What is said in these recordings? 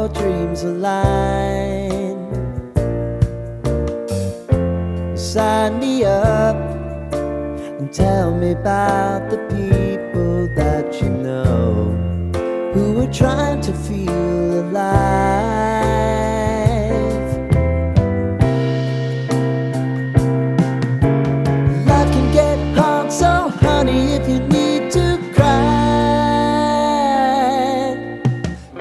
your dreams align. Sign me up and tell me about the people that you know who are trying to feel alive. Life can get hard, so honey, if you need to cry,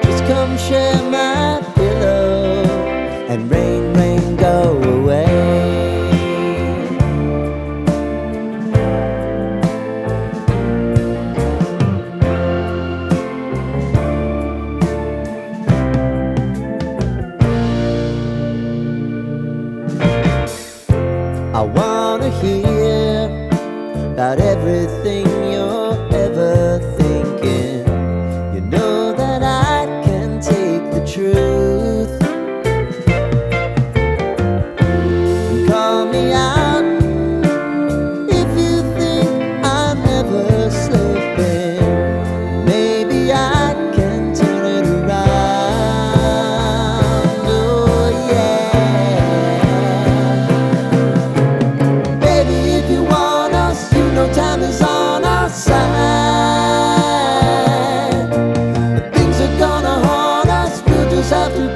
just come share my pillow and rain, rain, go away. I wanna hear about everything you're ever thinking. You know that I can take the truth. And call me out if you think I'm ever slipping. Maybe I can turn it around. Oh yeah. Time is on our side. Things are gonna haunt us, we'll just have to